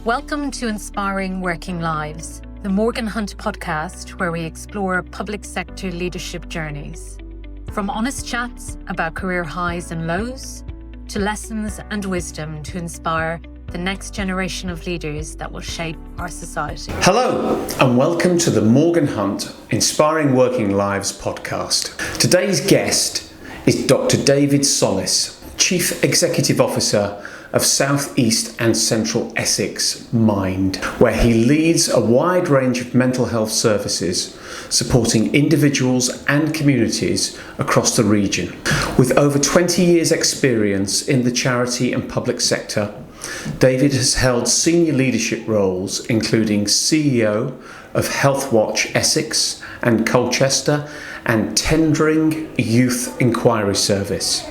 Welcome to Inspiring Working Lives, the Morgan Hunt podcast where we explore public sector leadership journeys. From honest chats about career highs and lows, to lessons and wisdom to inspire the next generation of leaders that will shape our society. Hello, and welcome to the Morgan Hunt Inspiring Working Lives podcast. Today's guest is Dr. David Sollis, Chief Executive Officer of South East and Central Essex Mind, where he leads a wide range of mental health services supporting individuals and communities across the region. With over 20 years' experience in the charity and public sector, David has held senior leadership roles including CEO of Healthwatch Essex and Colchester and Tendring Youth Inquiry Service.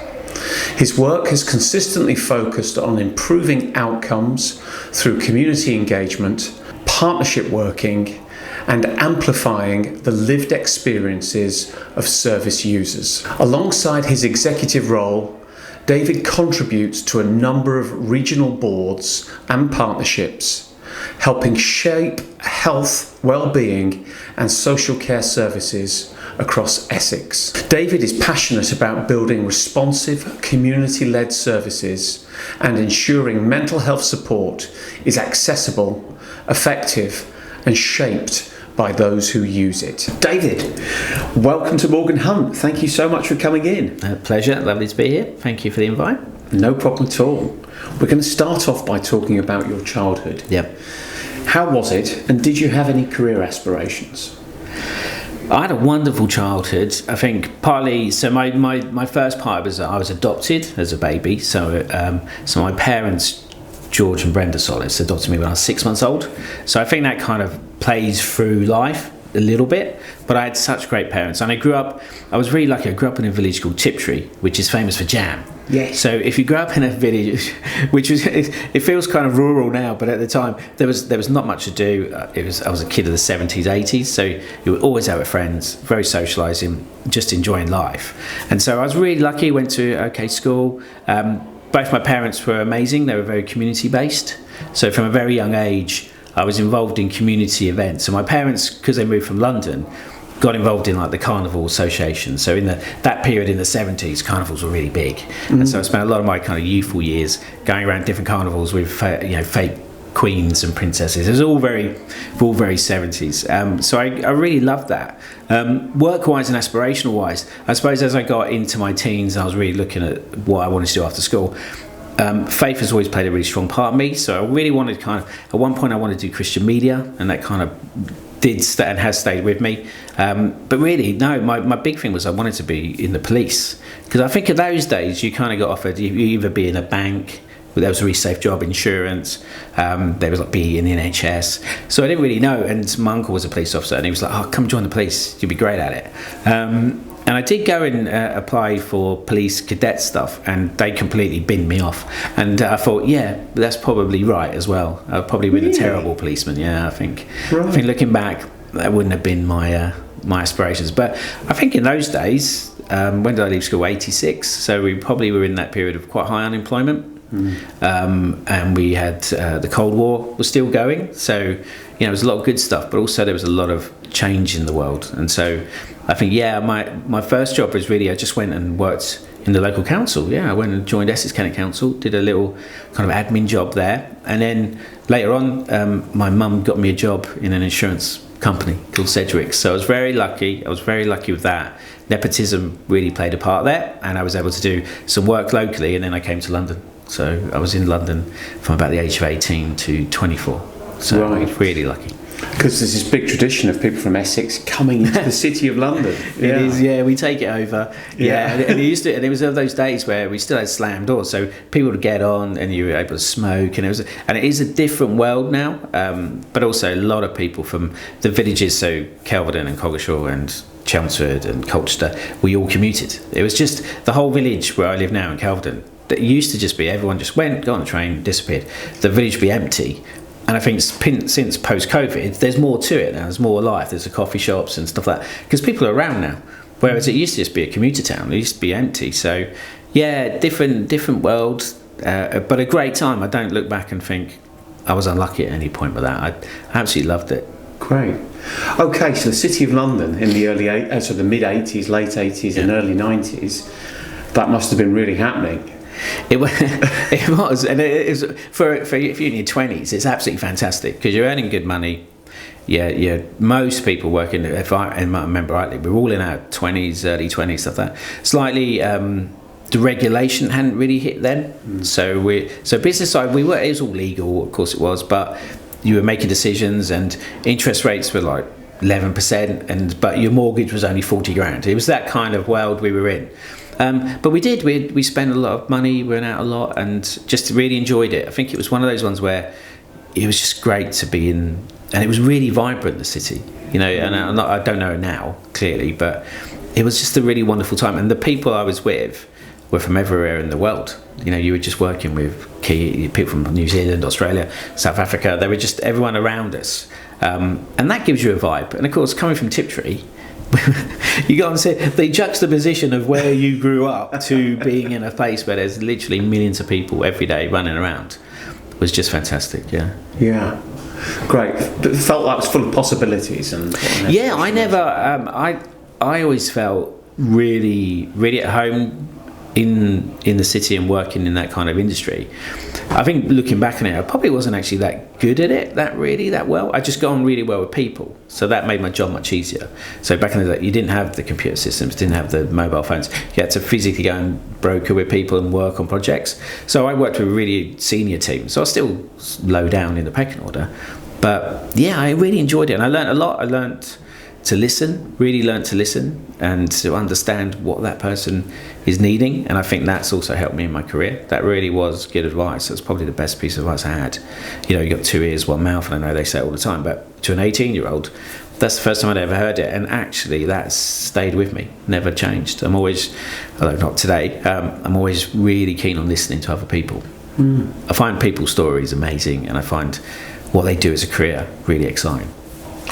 His work has consistently focused on improving outcomes through community engagement, partnership working, and amplifying the lived experiences of service users. Alongside his executive role, David contributes to a number of regional boards and partnerships, helping shape health, well-being and social care services across Essex. David is passionate about building responsive, community-led services and ensuring mental health support is accessible, effective and shaped by those who use it. David, welcome to Morgan Hunt. Thank you so much for coming in. Pleasure, lovely to be here. Thank you for the invite. No problem at all. We're going to start off by talking about your childhood. Yep. How was it, and did you have any career aspirations? I had a wonderful childhood. I think partly, so my first part was I was adopted as a baby. So my parents, George and Brenda Sollis, adopted me when I was 6 months old. So I think that kind of plays through life a little bit, but I had such great parents. And I was really lucky. I grew up in a village called Tiptree, which is famous for jam. Yes. So if you grew up in a village, which is, it feels kind of rural now, but at the time there was not much to do. I was a kid of the 70s, 80s, so you were always out with friends, very socialising, just enjoying life. And so I was really lucky. Went to OK school. Both my parents were amazing. They were very community based. So from a very young age, I was involved in community events. So my parents, because they moved from London, got involved in like the Carnival Association. So in that period in the 70s, carnivals were really big. And so I spent a lot of my kind of youthful years going around different carnivals with fake queens and princesses. It was all very 70s. So I really loved that. Work-wise and aspirational-wise, I suppose as I got into my teens, I was really looking at what I wanted to do after school. Faith has always played a really strong part in me. So I really wanted at one point I wanted to do Christian media, and that kind of and has stayed with me. But really, no, my big thing was I wanted to be in the police. Because I think in those days, you kind of got offered, you either be in a bank, there was a really safe job, insurance, there was like be in the NHS. So I didn't really know. And my uncle was a police officer, and he was like, oh, come join the police, you'll be great at it. And I did go and apply for police cadet stuff, and they completely binned me off. And I thought, yeah, that's probably right as well. I've probably been a terrible policeman. Yeah, I think. Right. I think looking back, that wouldn't have been my aspirations. But I think in those days, when did I leave school? 86. So we probably were in that period of quite high unemployment. And we had the Cold War was still going. So there was a lot of good stuff, but also there was a lot of change in the world. And so I think, my first job was really, I just went and worked in the local council. I went and joined Essex County Council, did a little kind of admin job there. And then later on, my mum got me a job in an insurance company called Sedgwick. So I was very lucky with that. Nepotism really played a part there, and I was able to do some work locally, and then I came to London. So I was in London from about the age of 18 to 24. So I was really lucky. Because there's this big tradition of people from Essex coming into the city of London. It is, we take it over. And it was those days where we still had slam doors, so people would get on and you were able to smoke, and it is a different world now. But also a lot of people from the villages, so Kelvedon and Coggeshall and Chelmsford and Colchester, we all commuted. It was just the whole village where I live now in Kelvedon. That used to just be everyone just went, got on the train, disappeared. The village would be empty. And I think since post-COVID, there's more to it now. There's more life. There's the coffee shops and stuff like that. Because people are around now. Whereas it used to just be a commuter town. It used to be empty. So, different world. But a great time. I don't look back and think, I was unlucky at any point with that. I absolutely loved it. Great. Okay, so the City of London in the the mid 80s, late 80s, and early 90s, that must have been really happening. It was, and it is for if you're in your 20s, it's absolutely fantastic because you're earning good money. Yeah. Most people working, if I remember rightly, we were all in our 20s, early 20s, stuff like that. Slightly, the regulation hadn't really hit then. So business side, it was all legal, of course it was, but you were making decisions and interest rates were like 11%, but your mortgage was only 40 grand. It was that kind of world we were in. But we spent a lot of money, we went out a lot, and just really enjoyed it. I think it was one of those ones where it was just great to be in, and it was really vibrant, the city, and I don't know now, clearly, but it was just a really wonderful time. And the people I was with were from everywhere in the world. You were just working with key people from New Zealand, Australia, South Africa. They were just everyone around us. And that gives you a vibe. And of course, coming from Tiptree, you got to say the juxtaposition of where you grew up to being in a place where there's literally millions of people every day running around was just fantastic. Yeah, great. But it felt like it was full of possibilities and I never I always felt really, really at home in the city and working in that kind of industry. I think looking back on it, I probably wasn't actually that good at it that well. I just got on really well with people, so that made my job much easier. So back in the day, you didn't have the computer systems, didn't have the mobile phones. You had to physically go and broker with people and work on projects. So I worked with a really senior team, so I was still low down in the pecking order. But yeah, I really enjoyed it, and I learned a lot. I learned to listen, really learned to listen and to understand what that person is needing, and I think that's also helped me in my career. That really was good advice. That's probably the best piece of advice I had. You got 2 ears, 1 mouth, and I know they say it all the time, but to an 18-year-old, that's the first time I'd ever heard it, and actually that's stayed with me, never changed. I'm always, although not today, I'm always really keen on listening to other people. I find people's stories amazing, and I find what they do as a career really exciting.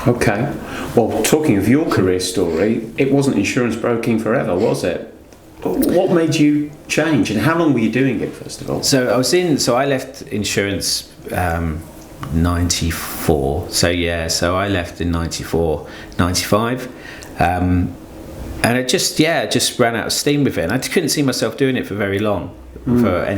Okay. Well, talking of your career story, it wasn't insurance broking forever, was it? What made you change, and how long were you doing it, first of all? So I left insurance 94. So I left in 94, 95. And it just ran out of steam with it. And I couldn't see myself doing it for very long, I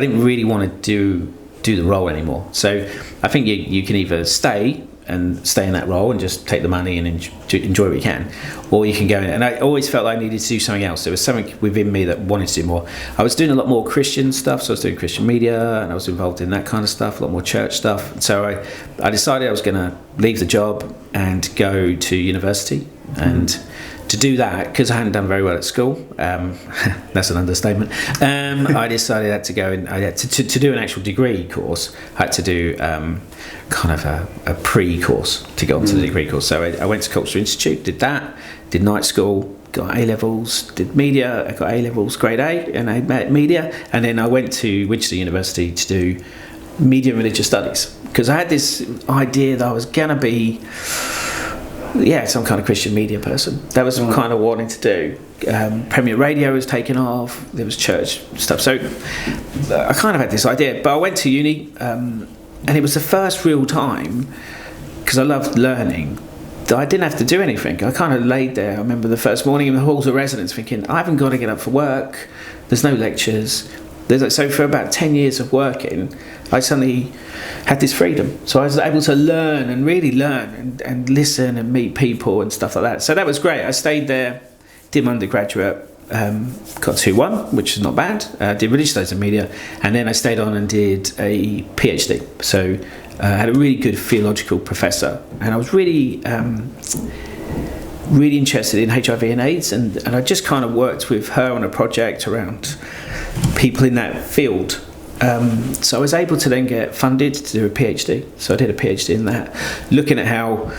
didn't really want to do the role anymore. So I think you can either stay in that role and just take the money and enjoy what you can, or you can go in. And I always felt I needed to do something else. There was something within me that wanted to do more. I was doing a lot more Christian stuff, so I was doing Christian media, and I was involved in that kind of stuff, a lot more church stuff. So I decided I was going to leave the job and go to university. And to do that, because I hadn't done very well at school, that's an understatement, I decided I had to go and I had to do an actual degree course. I had to do kind of a pre-course to get onto the degree course. So I went to Culture Institute, did that, did night school, got A-levels, did media, I got A-levels, grade A, and I met media, and then I went to Winchester University to do media and religious studies, because I had this idea that I was going to be some kind of Christian media person. That was kind of wanting to do. Premier Radio was taken off, there was church stuff, so I kind of had this idea. But I went to uni, and it was the first real time, because I loved learning, that I didn't have to do anything. I kind of laid there. I remember the first morning in the halls of residence thinking, I haven't got to get up for work, there's no lectures. So for about 10 years of working, I suddenly had this freedom. So I was able to learn and really learn and listen and meet people and stuff like that. So that was great. I stayed there, did my undergraduate, got 2-1, which is not bad. Did religious studies and media, and then I stayed on and did a PhD. So I had a really good theological professor, and I was really interested in HIV and AIDS, and I just kind of worked with her on a project around people in that field. So I was able to then get funded to do a PhD. So I did a PhD in that, looking at how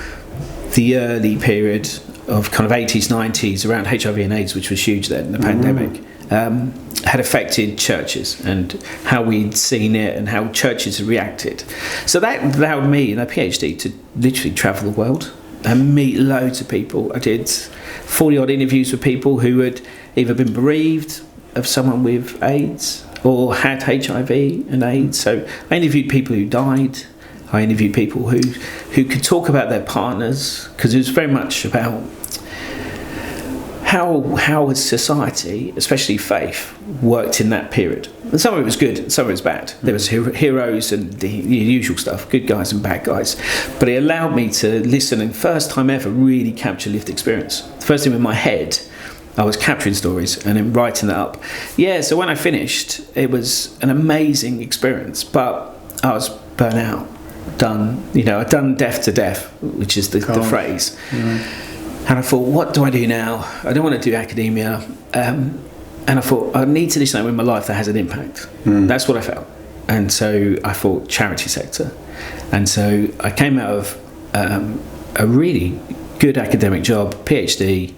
the early period of kind of 80s, 90s around HIV and AIDS, which was huge then, the pandemic, had affected churches and how we'd seen it and how churches reacted. So that allowed me in a PhD to literally travel the world and meet loads of people. I did 40 odd interviews with people who had either been bereaved of someone with AIDS, or had HIV and AIDS. So I interviewed people who died. I interviewed people who could talk about their partners, because it was very much about how society, especially faith, worked in that period. And some of it was good, and some of it was bad. There was heroes and the usual stuff, good guys and bad guys. But it allowed me to listen and first time ever really capture lived experience. The first time in my head, I was capturing stories and then writing that up. Yeah, so when I finished, it was an amazing experience, but I was burnt out, done. I'd done death to death, which is the phrase. Mm. And I thought, what do I do now? I don't want to do academia. And I thought, I need to do something in my life that has an impact. Mm. That's what I felt. And so I thought charity sector. And so I came out of a really good academic job, PhD,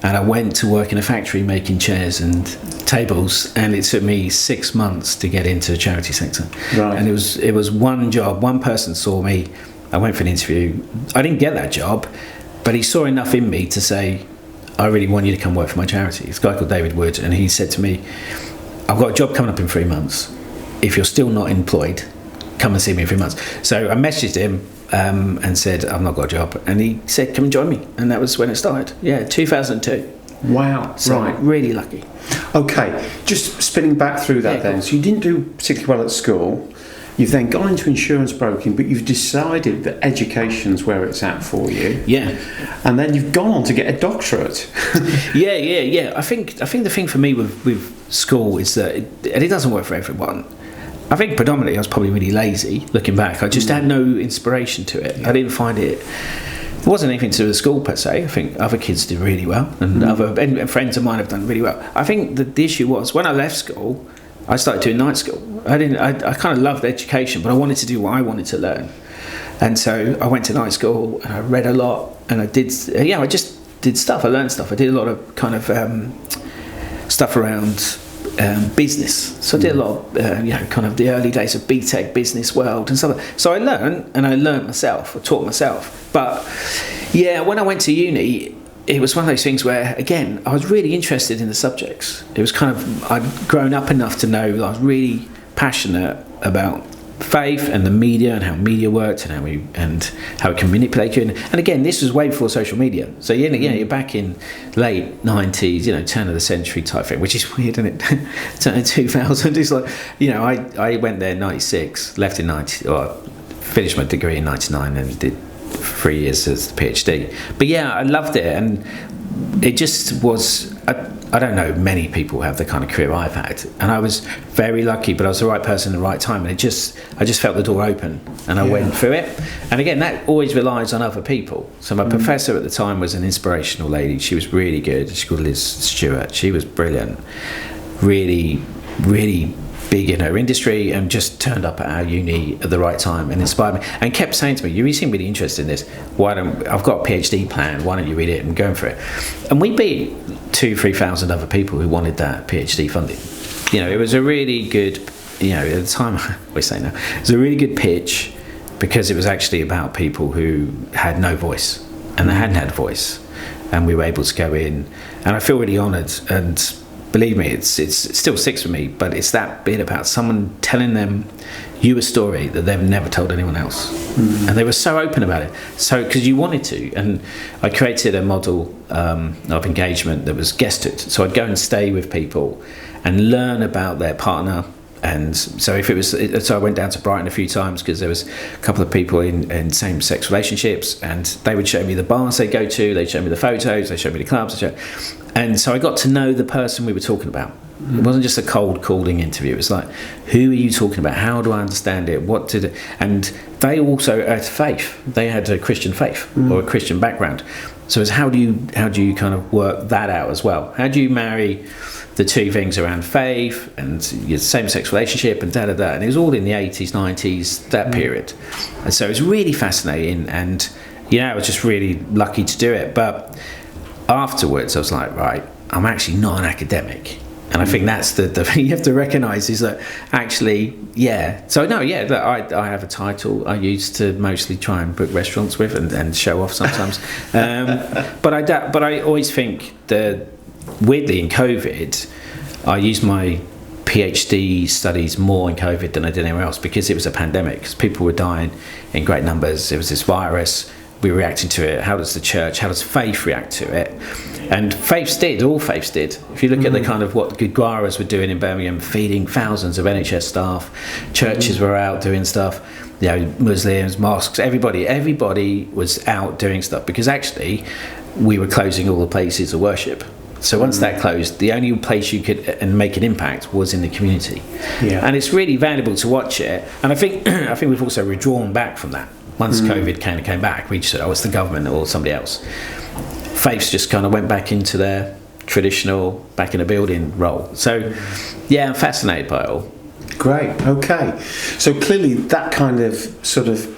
and I went to work in a factory making chairs and tables, and it took me 6 months to get into the charity sector. Right. And it was one job, one person saw me, I went for an interview. I didn't get that job, but he saw enough in me to say, I really want you to come work for my charity. It's a guy called David Wood, and he said to me, I've got a job coming up in 3 months. If you're still not employed, come and see me in 3 months. So I messaged him and said, I've not got a job. And he said, come and join me. And that was when it started. Yeah, 2002. Wow, so right. Really lucky. Okay, just spinning back through that then. So you didn't do particularly well at school. You've then gone into insurance broking, but you've decided that education's where it's at for you. Yeah. And then you've gone on to get a doctorate. Yeah. I think the thing for me with school is that it doesn't work for everyone. I think predominantly I was probably really lazy, looking back. I just had no inspiration to it. Yeah. I didn't find it wasn't anything to do with school per se. I think other kids did really well, and and friends of mine have done really well. I think the issue was, when I left school, I started doing night school. I kind of loved education, but I wanted to do what I wanted to learn. And so I went to night school, and I read a lot, and I just did stuff. I learned stuff. I did a lot of kind of stuff around business. So I did a lot of, kind of the early days of BTEC, business world and stuff. So I learned myself, I taught myself. But yeah, when I went to uni, it was one of those things where, again, I was really interested in the subjects. It was kind of, I'd grown up enough to know that I was really passionate about faith and the media and how media worked and how it can manipulate you. And again, this was way before social media. So you're back in late 90s, turn of the century type thing, which is weird, isn't it? Turn in 2000. It's like, I went there in 96, left in 90, or finished my degree in 99 and did 3 years as a PhD. But yeah, I loved it, and it just was, I don't know many people who have the kind of career I've had, and I was very lucky, but I was the right person at the right time, and I just felt the door open, and I went through it. And again, that always relies on other people. So my professor at the time was an inspirational lady. She was really good. She's called Liz Stewart. She was brilliant, really, really big in her industry, and just turned up at our uni at the right time and inspired me, and kept saying to me, you seem really interested in this, I've got a PhD plan, why don't you read it and go for it. And we beat 2,000-3,000 other people who wanted that PhD funding. It was a really good, at the time, we say now, it was a really good pitch, because it was actually about people who had no voice, and they hadn't had a voice, and we were able to go in, and I feel really honoured. And believe me, it still sticks with me, but it's that bit about someone telling you a story that they've never told anyone else. And they were so open about it, so because you wanted to. And I created a model of engagement that was guested, so I'd go and stay with people and learn about their partner. And so I went down to Brighton a few times, because there was a couple of people in same-sex relationships, and they would show me the bars they go to, they'd show me the photos, they showed me the clubs, and so I got to know the person we were talking about. It wasn't just a cold calling interview. It was like, who are you talking about? How do I understand it? And they also had faith. They had a Christian faith or a Christian background. So it's how do you kind of work that out as well? How do you marry the two things around faith and your same-sex relationship and da-da-da? And it was all in the 80s, 90s, that period. And so it was really fascinating, and I was just really lucky to do it. But afterwards I was like, right, I'm actually not an academic. And I think that's the thing you have to recognise, is that actually, I have a title I used to mostly try and book restaurants with and show off sometimes. But I always think that, weirdly, in COVID, I used my PhD studies more in COVID than I did anywhere else, because it was a pandemic, because people were dying in great numbers. It was this virus. We were reacting to it. How does the church, how does faith react to it? And all faiths did. If you look at the kind of what Gurdwaras were doing in Birmingham, feeding thousands of NHS staff, churches were out doing stuff, Muslims, mosques, everybody was out doing stuff, because actually we were closing all the places of worship. So once that closed, the only place you could and make an impact was in the community. Yeah. And it's really valuable to watch it. And I think we've also withdrawn back from that. Once COVID came back, we just said, it's the government or somebody else. Faiths just kind of went back into their traditional, back in a building role. So, yeah, I'm fascinated by it all. Great, okay. So clearly that kind of sort of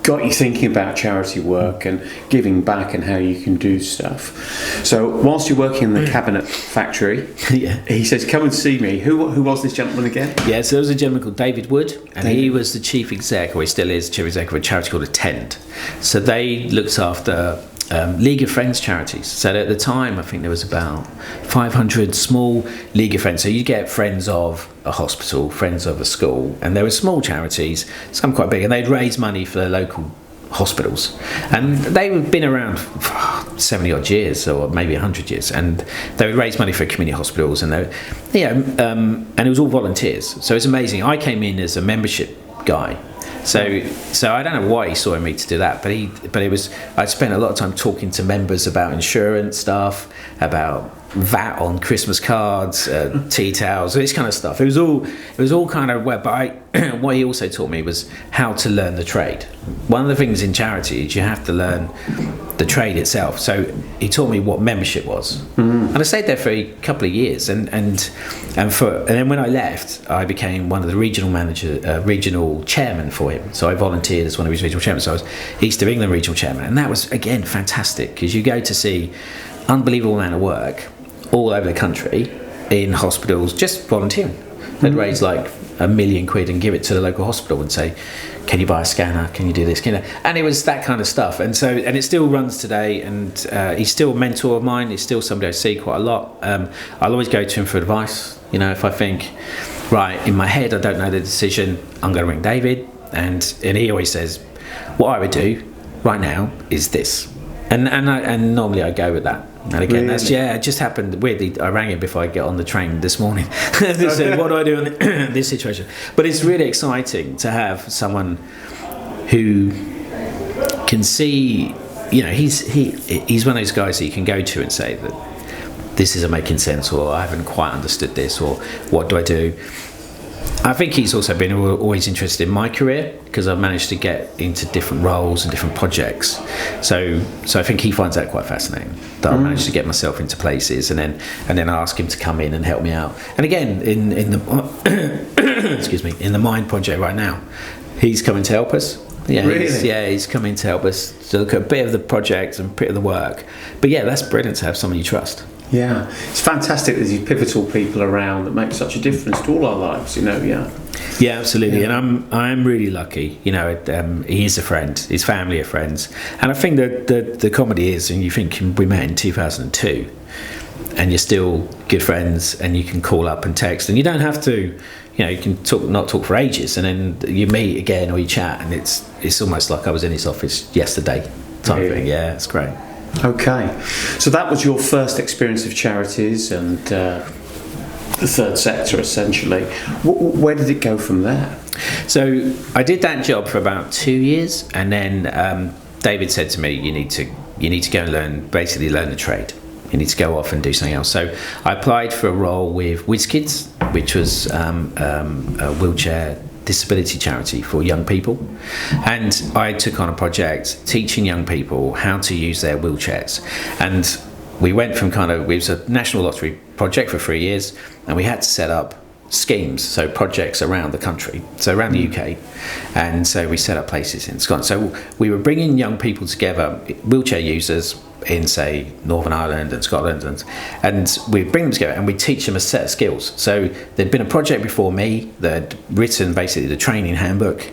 got you thinking about charity work and giving back and how you can do stuff. So whilst you're working in the cabinet factory, he says, come and see me. Who was this gentleman again? Yeah, so there was a gentleman called David Wood, and he was the chief exec, or he still is chief exec of a charity called Attend. So they looked after League of Friends charities. So at the time, I think there was about 500 small League of Friends. So you get friends of a hospital, friends of a school, and there were small charities, some quite big, and they'd raise money for their local hospitals. And they've been around for 70 odd years, or maybe 100 years, and they would raise money for community hospitals, and and it was all volunteers. So it's amazing. I came in as a membership guy. So I don't know why he saw in me to do that, but it was, I spent a lot of time talking to members about insurance stuff, about VAT on Christmas cards, tea towels, this kind of stuff. It was all kind of web. But what he also taught me was how to learn the trade. One of the things in charity is you have to learn the trade itself. So he taught me what membership was, and I stayed there for a couple of years. And then when I left, I became one of the regional chairman for him. So I volunteered as one of his regional chairmen. So I was East of England regional chairman, and that was again fantastic, because you go to see unbelievable amount of work all over the country in hospitals just volunteering. They'd raise like £1 million and give it to the local hospital and say, can you buy a scanner, can you do this, and it was that kind of stuff. And it still runs today, and he's still a mentor of mine. He's still somebody I see quite a lot. I'll always go to him for advice. If I think, right, in my head I don't know the decision, I'm going to ring David, and he always says, what I would do right now is this, and normally I go with that. And again, really? It just happened weirdly. I rang him before I get on the train this morning to say, what do I do in this situation? But it's really exciting to have someone who can see, he's one of those guys that you can go to and say that this isn't making sense, or I haven't quite understood this, or what do I do? I think he's also been always interested in my career, because I've managed to get into different roles and different projects. So I think he finds that quite fascinating, that I've managed to get myself into places, and then I ask him to come in and help me out. And again, in the excuse me, in the Mind project right now, he's coming to help us. Yeah, really? He's coming to help us to look at a bit of the project and a bit of the work. But yeah, that's brilliant to have someone you trust. Yeah, it's fantastic that these pivotal people around that make such a difference to all our lives, Yeah, absolutely. Yeah. And I'm really lucky, he is a friend, his family are friends. And I think that the comedy is, and you think we met in 2002 and you're still good friends, and you can call up and text, and you don't have to, you can not talk for ages, and then you meet again or you chat, and it's almost like I was in his office yesterday type thing. Yeah, it's great. Okay, so that was your first experience of charities and the third sector, essentially. Where did it go from there? So I did that job for about 2 years, and then David said to me, you need to go and learn the trade. You need to go off and do something else. So I applied for a role with WizKids, which was a wheelchair disability charity for young people, and I took on a project teaching young people how to use their wheelchairs. And we went from it was a national lottery project for 3 years, and we had to set up schemes, so projects around the country, so around the UK, and so we set up places in Scotland. So we were bringing young people together, wheelchair users in, say, Northern Ireland and Scotland, and we bring them together and we teach them a set of skills. So there'd been a project before me that had written basically the training handbook,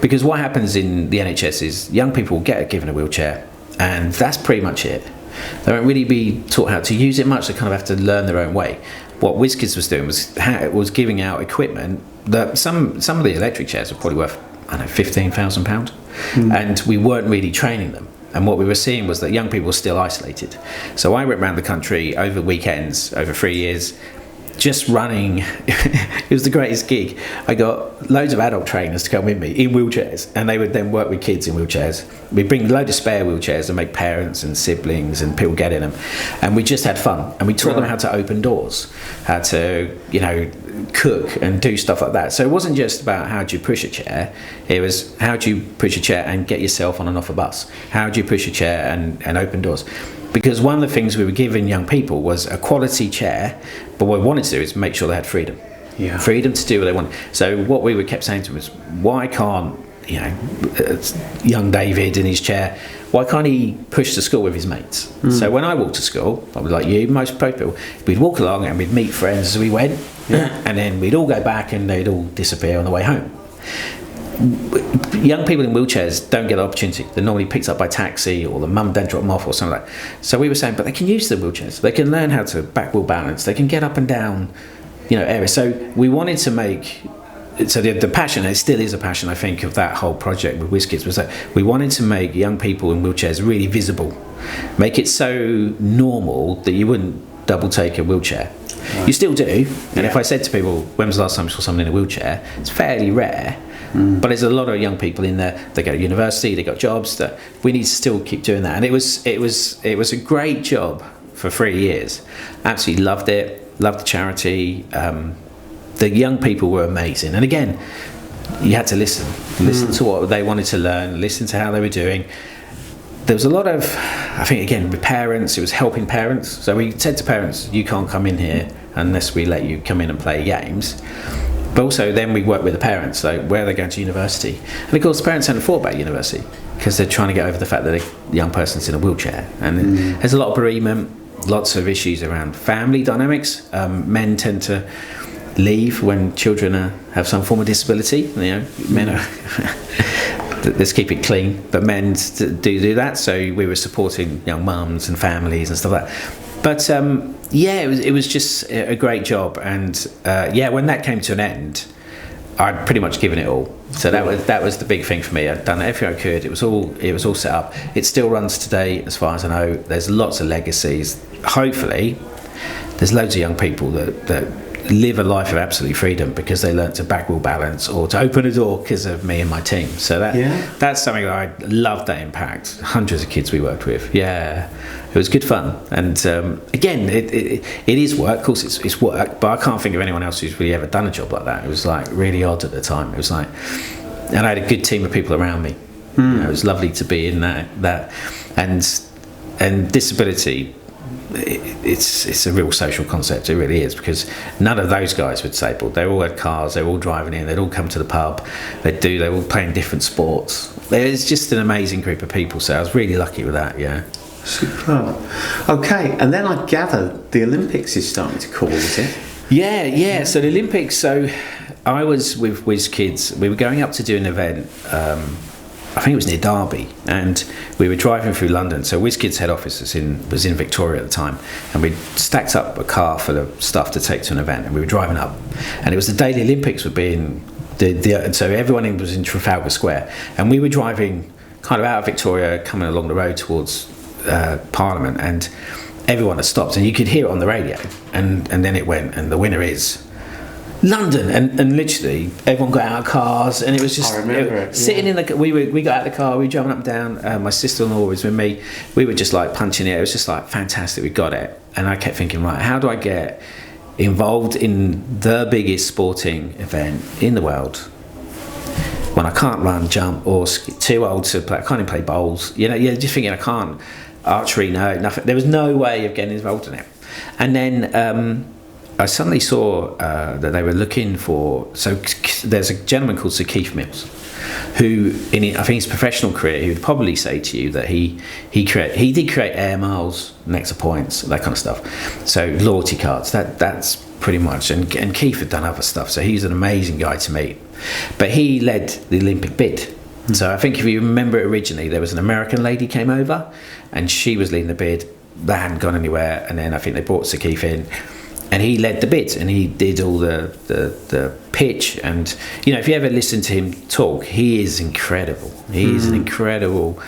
because what happens in the NHS is young people get given a wheelchair, and that's pretty much it. They won't really be taught how to use it much. They kind of have to learn their own way. what WizKids was doing was giving out equipment that some of the electric chairs were probably worth, I don't know, £15,000, and we weren't really training them. And what we were seeing was that young people were still isolated. So I went around the country over weekends, over 3 years, just running. It was the greatest gig. I got loads of adult trainers to come with me in wheelchairs, and they would then work with kids in wheelchairs. We'd bring a load of spare wheelchairs and make parents and siblings and people get in them, and we just had fun. And we taught them how to open doors, how to, cook and do stuff like that. So it wasn't just about how do you push a chair, it was how do you push a chair and get yourself on and off a bus, how do you push a chair and open doors. Because one of the things we were giving young people was a quality chair, but what we wanted to do is make sure they had freedom. Yeah. Freedom to do what they want. So what we kept saying to them was, why can't, young David in his chair, why can't he push to school with his mates? So when I walked to school, I was like you, most people, we'd walk along and we'd meet friends as we went, and then we'd all go back and they'd all disappear on the way home. Young people in wheelchairs don't get an opportunity. They're normally picked up by taxi, or the mum don't drop them off or something like that. So we were saying, but they can use the wheelchairs. They can learn how to back wheel balance. They can get up and down, areas. So we wanted to make. So the passion, and it still is a passion, I think, of that whole project with WizKids, was that we wanted to make young people in wheelchairs really visible, make it so normal that you wouldn't double take a wheelchair. Right. You still do, and if I said to people, when was the last time you saw someone in a wheelchair, it's fairly rare. But there's a lot of young people in there. They go to university, they got jobs. That we need to still keep doing that. And it was a great job for 3 years. Absolutely loved it. Loved the charity. The young people were amazing. And again, you had to listen to what they wanted to learn, listen to how they were doing. There was a lot of, I think, again, with parents, it was helping parents. So we said to parents, you can't come in here unless we let you come in and play games. But also then we work with the parents, so where they're going to university. And of course the parents haven't thought about university because they're trying to get over the fact that a young person's in a wheelchair. And there's a lot of bereavement, lots of issues around family dynamics. Men tend to leave when children have some form of disability. Men are, let's keep it clean, but men do that. So we were supporting young mums and families and stuff like that. But it was just a great job, and when that came to an end, I'd pretty much given it all. So that was the big thing for me. I'd done everything I could. It was all set up. It still runs today, as far as I know. There's lots of legacies. Hopefully, there's loads of young people that live a life of absolute freedom because they learnt to back wheel balance or to open a door because of me and my team. So that's something that I loved, that impact. Hundreds of kids we worked with. Yeah, it was good fun. And again, it is work. Of course, it's work, but I can't think of anyone else who's really ever done a job like that. It was like really odd at the time. It was like, and I had a good team of people around me. It was lovely to be in that, and disability. It's a real social concept. It really is, because none of those guys were disabled. They all had cars. They were all driving in. They'd all come to the pub. They were all playing different sports. It's just an amazing group of people. So I was really lucky with that. Yeah. Superb. Okay, and then I gather the Olympics is starting to call, is it? Yeah. So the Olympics. So I was with WizKids. We were going up to do an event. I think it was near Derby, and we were driving through London. So WizKids head office was in Victoria at the time, and we stacked up a car full of stuff to take to an event, and we were driving up, and it was the day the Olympics were being, so everyone was in Trafalgar Square, and we were driving kind of out of Victoria, coming along the road towards Parliament, and everyone had stopped, and you could hear it on the radio, and then it went, and the winner is London, and literally everyone got out of cars, and it was just sitting in the. We got out of the car, we were jumping up and down. My sister-in-law was with me. We were just like punching it. It was just like fantastic. We got it, and I kept thinking, right, how do I get involved in the biggest sporting event in the world when I can't run, jump, or too old to play? I can't even play bowls. You're just thinking I can't. Archery, no, nothing. There was no way of getting involved in it, and then. I suddenly saw that they were looking for. So there's a gentleman called Sir Keith Mills, who, I think his professional career, he would probably say to you that he did create air miles, next to points, that kind of stuff. So loyalty cards, that's pretty much. And Keith had done other stuff, so he's an amazing guy to meet. But he led the Olympic bid. So I think if you remember originally, there was an American lady came over, and she was leading the bid. That hadn't gone anywhere, and then I think they brought Sir Keith in. And he led the bid, and he did all the pitch. And if you ever listen to him talk, he is incredible. He is an incredible,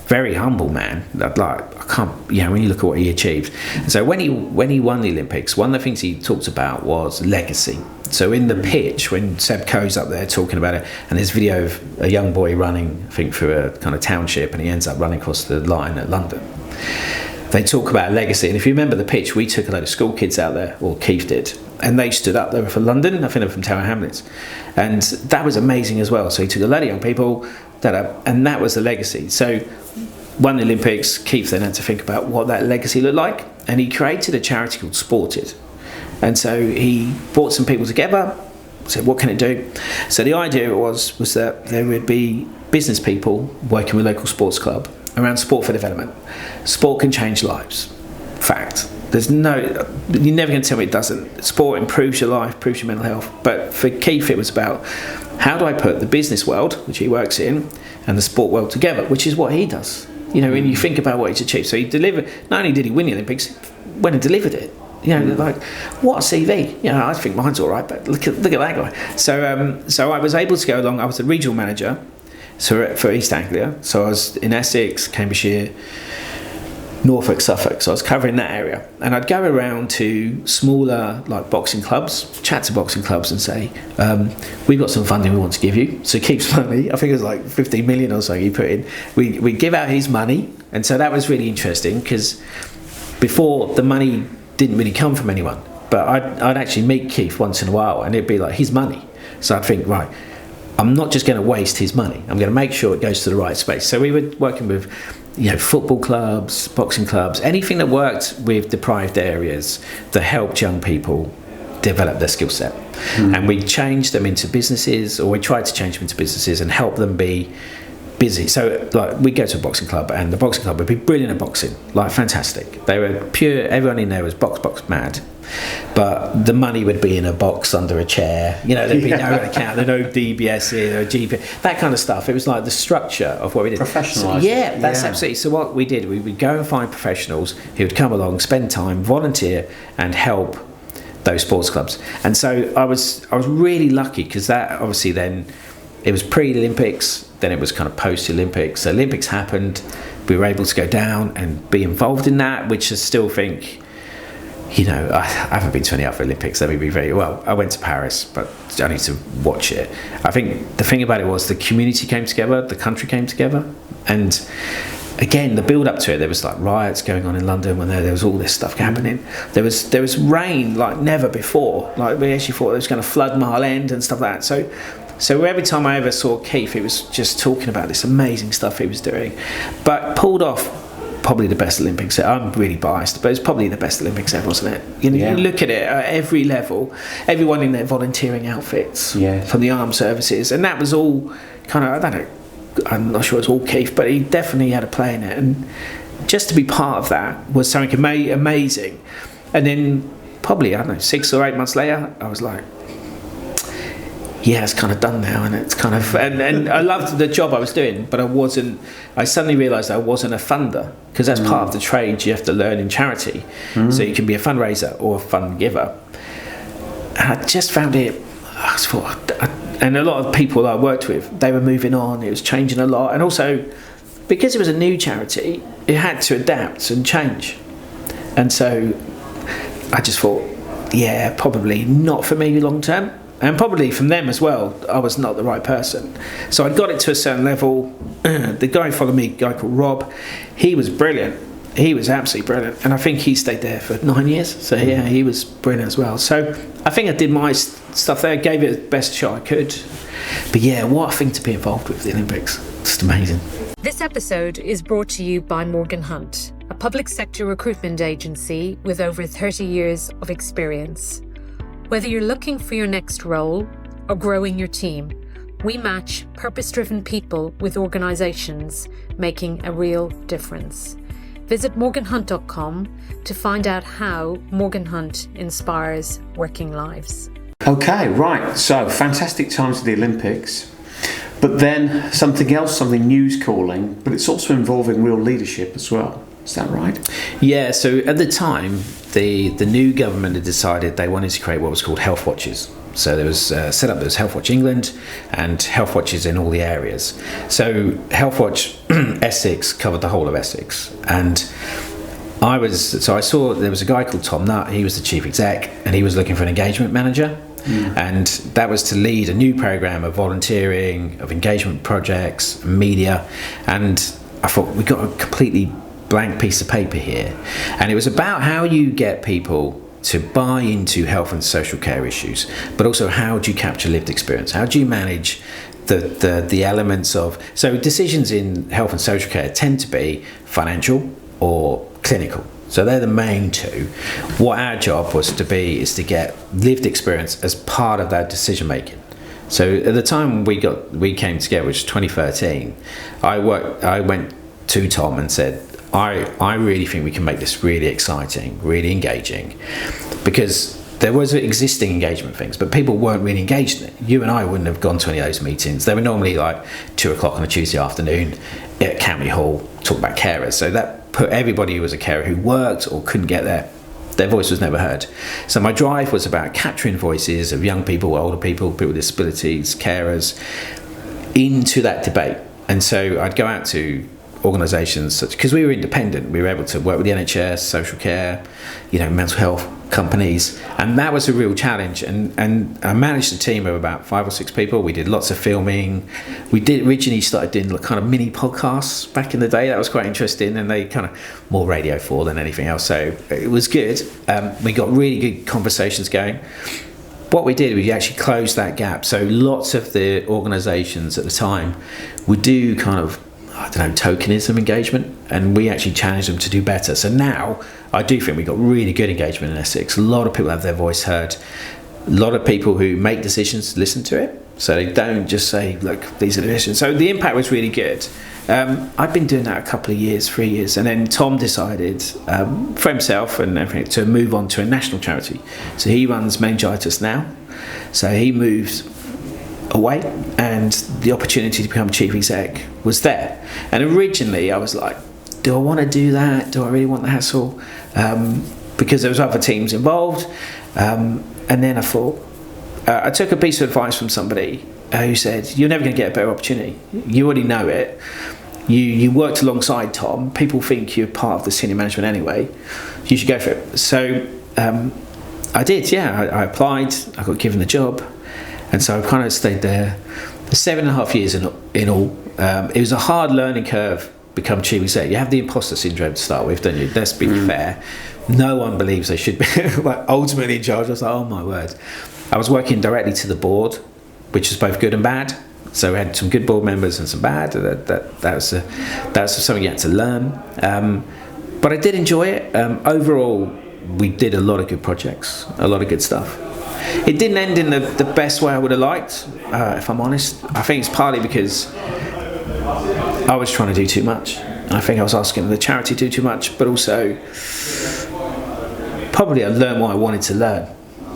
very humble man. Like, I can't, when you look at what he achieved. So when he won the Olympics, one of the things he talked about was legacy. So in the pitch, when Seb Coe's up there talking about it, and there's video of a young boy running, I think, through a kind of township, and he ends up running across the line at London. They talk about legacy, and if you remember the pitch, we took a load of school kids out there, or Keith did, and they stood up. They were from London, I think they were from Tower Hamlets, and that was amazing as well. So he took a load of young people, and that was the legacy. So won the Olympics, Keith then had to think about what that legacy looked like, and he created a charity called Sported. And so he brought some people together, said, what can it do? So the idea was that there would be business people working with local sports club around sport for development. Sport can change lives. Fact. You're never going to tell me it doesn't. Sport improves your life, improves your mental health. But for Keith, it was about, how do I put the business world, which he works in, and the sport world together, which is what he does. When you think about what he's achieved. So he delivered, not only did he win the Olympics, he went and delivered it. Like, what a CV. I think mine's all right, but look at that guy. So I was able to go along. I was the regional manager for East Anglia. So I was in Essex, Cambridgeshire, Norfolk, Suffolk. So I was covering that area. And I'd go around to smaller, like, boxing clubs, chat to boxing clubs and say, we've got some funding we want to give you. So Keith's money, I think it was like 15 million or so he put in. We give out his money. And so that was really interesting, because before, the money didn't really come from anyone. But I'd actually meet Keith once in a while, and it'd be like his money. So I'd think, right, I'm not just going to waste his money. I'm going to make sure it goes to the right space. So we were working with, football clubs, boxing clubs, anything that worked with deprived areas that helped young people develop their skill set. And we changed them into businesses, or we tried to change them into businesses and help them be busy. So, like, we'd go to a boxing club, and the boxing club would be brilliant at boxing, like, fantastic. They were pure, everyone in there was box mad. But the money would be in a box under a chair. There'd be no account, there'd no DBS or GP, that kind of stuff. It was like the structure of what we did. Professionalised. So, that's absolutely. So what we did, we would go and find professionals who would come along, spend time, volunteer, and help those sports clubs. And so I was really lucky, because that obviously then, it was pre-Olympics, then it was kind of post-Olympics. So Olympics happened, we were able to go down and be involved in that, which I still think, I haven't been to any other Olympics. Let me be very well. I went to Paris, but I need to watch it. I think the thing about it was the community came together, the country came together, and again, the build up to it, there was like riots going on in London when there was all this stuff happening. There was rain like never before. Like, we actually thought it was going to flood Mile End and stuff like that. So every time I ever saw Keith, he was just talking about this amazing stuff he was doing, but pulled off probably the best Olympics. I'm really biased, but it's probably the best Olympics ever, wasn't it? You look at it at every level, everyone in their volunteering outfits from the armed services, and that was all kind of, I don't know, I'm not sure it's all Keith, but he definitely had a play in it, and just to be part of that was something amazing. And then probably, I don't know, 6 or 8 months later, I was like, it's kind of done now, and it's kind of, and I loved the job I was doing, but I suddenly realised I wasn't a funder, because that's part of the trade you have to learn in charity. So you can be a fundraiser or a fund giver. And I just found it, and a lot of people I worked with, they were moving on, it was changing a lot, and also because it was a new charity, it had to adapt and change. And so I just thought, probably not for me long term. And probably from them as well, I was not the right person. So I got it to a certain level. The guy who followed me, a guy called Rob, he was brilliant. He was absolutely brilliant. And I think he stayed there for 9 years. So he was brilliant as well. So I think I did my stuff there, gave it the best shot I could. But what a thing to be involved with the Olympics. Just amazing. This episode is brought to you by Morgan Hunt, a public sector recruitment agency with over 30 years of experience. Whether you're looking for your next role or growing your team, we match purpose-driven people with organisations making a real difference. Visit morganhunt.com to find out how Morgan Hunt inspires working lives. Okay, right. So, fantastic times at the Olympics. But then something else, something new's calling, but it's also involving real leadership as well. Is that right? Yeah, so at the time, the new government had decided they wanted to create what was called health watches. So there was set up, there was Health Watch England and health watches in all the areas. So Health Watch Essex covered the whole of Essex. And I saw there was a guy called Tom Nutt, he was the chief exec, and he was looking for an engagement manager. And that was to lead a new program of volunteering, of engagement projects, media. And I thought, we got a completely blank piece of paper here. And it was about how you get people to buy into health and social care issues, but also how do you capture lived experience? How do you manage the elements of... So decisions in health and social care tend to be financial or clinical. So they're the main two. What our job was to be is to get lived experience as part of that decision making. So at the time we came together, which was 2013, I went to Tom and said, I really think we can make this really exciting, really engaging, because there was existing engagement things, but people weren't really engaged in it. You and I wouldn't have gone to any of those meetings. They were normally like 2:00 on a Tuesday afternoon at County Hall, talk about carers. So that put everybody who was a carer who worked or couldn't get there, their voice was never heard. So my drive was about capturing voices of young people, older people, people with disabilities, carers, into that debate. And so I'd go out to organisations such, because we were independent, we were able to work with the NHS, social care, mental health companies, and that was a real challenge. And I managed a team of about 5 or 6 people. We did lots of filming. We originally started doing kind of mini podcasts back in the day. That was quite interesting, and they kind of more Radio 4 than anything else. So it was good. We got really good conversations going. What we did, we actually closed that gap. So lots of the organisations at the time would do kind of, tokenism engagement, and we actually challenged them to do better. So now I do think we got really good engagement in Essex. A lot of people have their voice heard. A lot of people who make decisions listen to it. So they don't just say, look, these are the decisions. So the impact was really good. I've been doing that a couple of years, 3 years, and then Tom decided for himself and everything to move on to a national charity. So he runs meningitis now. So he moved away, and the opportunity to become chief exec was there. And originally I was like, do I want to do that? Do I really want the hassle? Because there was other teams involved. And then I thought, I took a piece of advice from somebody who said, you're never going to get a better opportunity. You already know it. You worked alongside Tom. People think you're part of the senior management anyway. You should go for it. So I did, I applied. I got given the job. And so I kind of stayed there for 7.5 years in all. It was a hard learning curve, become chief exec. You have the imposter syndrome to start with, don't you? Let's be fair. No one believes they should be ultimately in charge. I was like, oh my word. I was working directly to the board, which was both good and bad. So we had some good board members and some bad. That was something you had to learn. But I did enjoy it. Overall, we did a lot of good projects, a lot of good stuff. It didn't end in the best way I would have liked, if I'm honest. I think it's partly because I was trying to do too much. I think I was asking the charity to do too much, but also probably I learned what I wanted to learn,